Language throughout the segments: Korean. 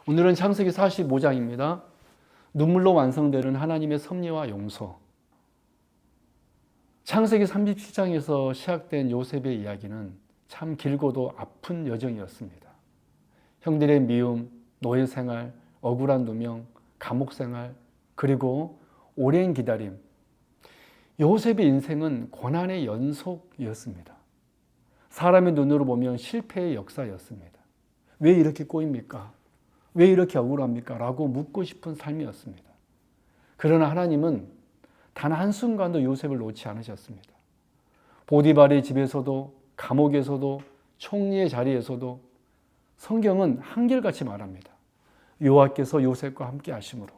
오늘은 창세기 45장입니다. 눈물로 완성되는 하나님의 섭리와 용서. 창세기 37장에서 시작된 요셉의 이야기는 참 길고도 아픈 여정이었습니다. 형들의 미움, 노예 생활, 억울한 누명, 감옥 생활, 그리고 오랜 기다림. 요셉의 인생은 고난의 연속이었습니다. 사람의 눈으로 보면 실패의 역사였습니다. 왜 이렇게 꼬입니까? 왜 이렇게 억울합니까? 라고 묻고 싶은 삶이었습니다. 그러나 하나님은 단 한순간도 요셉을 놓지 않으셨습니다. 보디발의 집에서도, 감옥에서도, 총리의 자리에서도 성경은 한결같이 말합니다. 여호와께서 요셉과 함께 하심으로.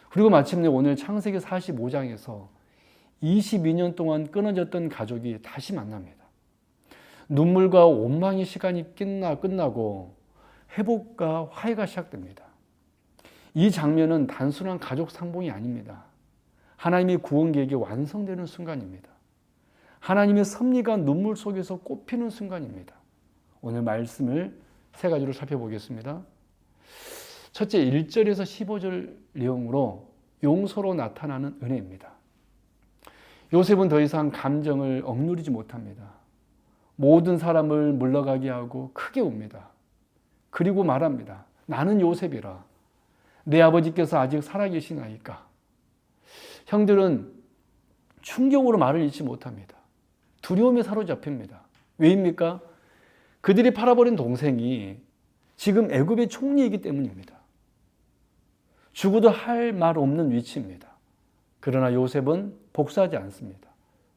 그리고 마침내 오늘 창세기 45장에서 22년 동안 끊어졌던 가족이 다시 만납니다. 눈물과 원망의 시간이 끝나고 회복과 화해가 시작됩니다. 이 장면은 단순한 가족 상봉이 아닙니다. 하나님의 구원 계획이 완성되는 순간입니다. 하나님의 섭리가 눈물 속에서 꽃피는 순간입니다. 오늘 말씀을 세 가지로 살펴보겠습니다. 첫째, 1절에서 15절 내용으로 용서로 나타나는 은혜입니다. 요셉은 더 이상 감정을 억누르지 못합니다. 모든 사람을 물러가게 하고 크게 웁니다. 그리고 말합니다. 나는 요셉이라. 내 아버지께서 아직 살아계시나이까. 형들은 충격으로 말을 잇지 못합니다. 두려움에 사로잡힙니다. 왜입니까? 그들이 팔아버린 동생이 지금 애굽의 총리이기 때문입니다. 죽어도 할 말 없는 위치입니다. 그러나 요셉은 복수하지 않습니다.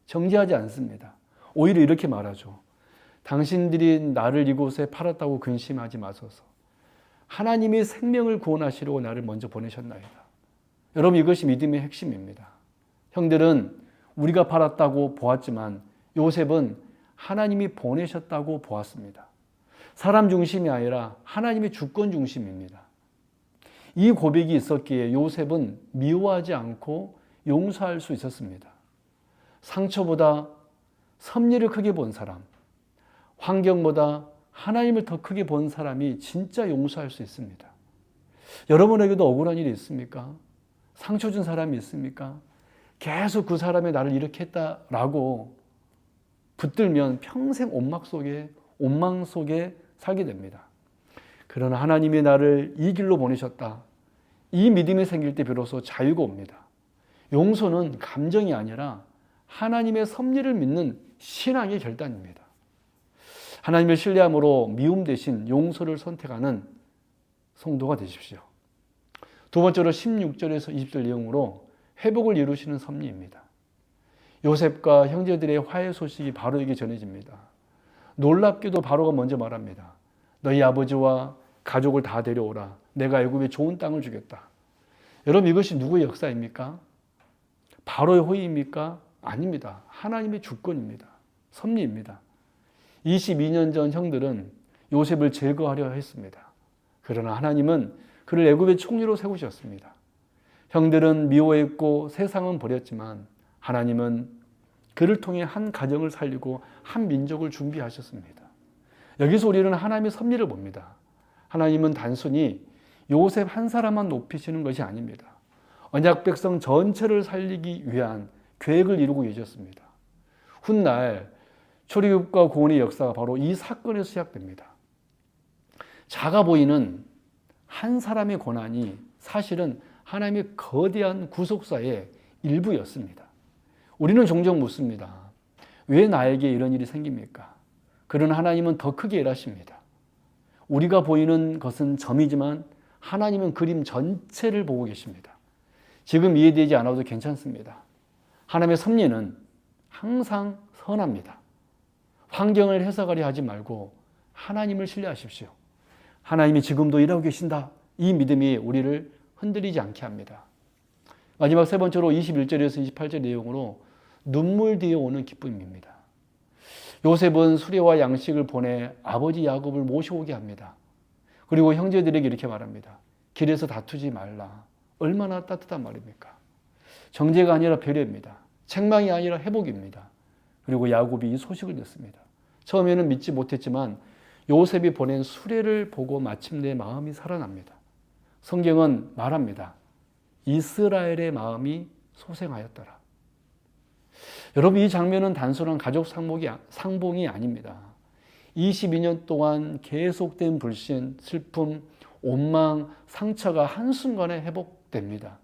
정죄하지 않습니다. 오히려 이렇게 말하죠. 당신들이 나를 이곳에 팔았다고 근심하지 마소서. 하나님이 생명을 구원하시려고 나를 먼저 보내셨나이다. 여러분, 이것이 믿음의 핵심입니다. 형들은 우리가 팔았다고 보았지만 요셉은 하나님이 보내셨다고 보았습니다. 사람 중심이 아니라 하나님의 주권 중심입니다. 이 고백이 있었기에 요셉은 미워하지 않고 용서할 수 있었습니다. 상처보다 섭리를 크게 본 사람, 환경보다 하나님을 더 크게 본 사람이 진짜 용서할 수 있습니다. 여러분에게도 억울한 일이 있습니까? 상처 준 사람이 있습니까? 계속 그 사람이 나를 이렇게 했다라고 붙들면 평생 원망 속에 살게 됩니다. 그러나 하나님이 나를 이 길로 보내셨다. 이 믿음이 생길 때 비로소 자유가 옵니다. 용서는 감정이 아니라 하나님의 섭리를 믿는 신앙의 결단입니다. 하나님을 신뢰함으로 미움 대신 용서를 선택하는 성도가 되십시오. 두 번째로 16절에서 20절 내용으로 회복을 이루시는 섭리입니다. 요셉과 형제들의 화해 소식이 바로에게 전해집니다. 놀랍게도 바로가 먼저 말합니다. 너희 아버지와 가족을 다 데려오라. 내가 애굽에 좋은 땅을 주겠다. 여러분, 이것이 누구의 역사입니까? 바로의 호의입니까? 아닙니다. 하나님의 주권입니다. 섭리입니다. 22년 전 형들은 요셉을 제거하려 했습니다. 그러나 하나님은 그를 애굽의 총리로 세우셨습니다. 형들은 미워했고 세상은 버렸지만 하나님은 그를 통해 한 가정을 살리고 한 민족을 준비하셨습니다. 여기서 우리는 하나님의 섭리를 봅니다. 하나님은 단순히 요셉 한 사람만 높이시는 것이 아닙니다. 언약 백성 전체를 살리기 위한 계획을 이루고 계셨습니다. 훗날 출애굽과 구원의 역사가 바로 이 사건에서 시작됩니다. 작아 보이는 한 사람의 고난이 사실은 하나님의 거대한 구속사의 일부였습니다. 우리는 종종 묻습니다. 왜 나에게 이런 일이 생깁니까? 그러나 하나님은 더 크게 일하십니다. 우리가 보이는 것은 점이지만 하나님은 그림 전체를 보고 계십니다. 지금 이해되지 않아도 괜찮습니다. 하나님의 섭리는 항상 선합니다. 환경을 해석하려 하지 말고 하나님을 신뢰하십시오. 하나님이 지금도 일하고 계신다. 이 믿음이 우리를 흔들리지 않게 합니다. 마지막 세 번째로 21절에서 28절 내용으로 눈물 뒤에 오는 기쁨입니다. 요셉은 수레와 양식을 보내 아버지 야곱을 모셔오게 합니다. 그리고 형제들에게 이렇게 말합니다. 길에서 다투지 말라. 얼마나 따뜻한 말입니까? 정죄가 아니라 배려입니다. 책망이 아니라 회복입니다. 그리고 야곱이 이 소식을 듣습니다. 처음에는 믿지 못했지만 요셉이 보낸 수레를 보고 마침내 마음이 살아납니다. 성경은 말합니다. 이스라엘의 마음이 소생하였더라. 여러분, 이 장면은 단순한 가족 상봉이 아닙니다. 22년 동안 계속된 불신, 슬픔, 원망, 상처가 한순간에 회복됩니다.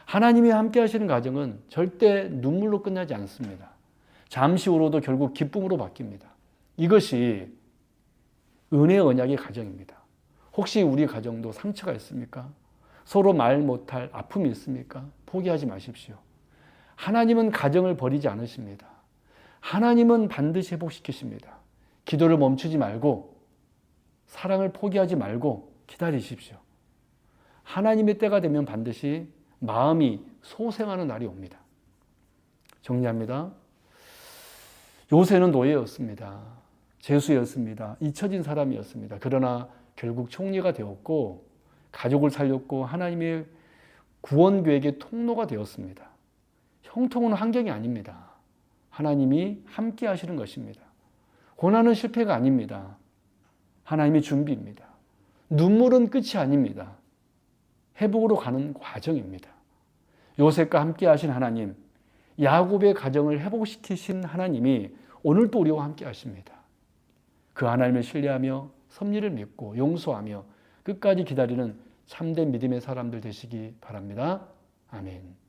하나님이 함께 하시는 과정은 절대 눈물로 끝나지 않습니다. 잠시 후로도 결국 기쁨으로 바뀝니다. 이것이 은혜의 언약의 과정입니다. 혹시 우리 가정도 상처가 있습니까? 서로 말 못할 아픔이 있습니까? 포기하지 마십시오. 하나님은 가정을 버리지 않으십니다. 하나님은 반드시 회복시키십니다. 기도를 멈추지 말고 사랑을 포기하지 말고 기다리십시오. 하나님의 때가 되면 반드시 마음이 소생하는 날이 옵니다. 정리합니다. 요새는 노예였습니다. 죄수였습니다. 잊혀진 사람이었습니다. 그러나 결국 총리가 되었고 가족을 살렸고 하나님의 구원 계획의 통로가 되었습니다. 형통은 환경이 아닙니다. 하나님이 함께 하시는 것입니다. 고난은 실패가 아닙니다. 하나님의 준비입니다. 눈물은 끝이 아닙니다. 회복으로 가는 과정입니다. 요셉과 함께 하신 하나님, 야곱의 가정을 회복시키신 하나님이 오늘도 우리와 함께 하십니다. 그 하나님을 신뢰하며 섭리를 믿고 용서하며 끝까지 기다리는 참된 믿음의 사람들 되시기 바랍니다. 아멘.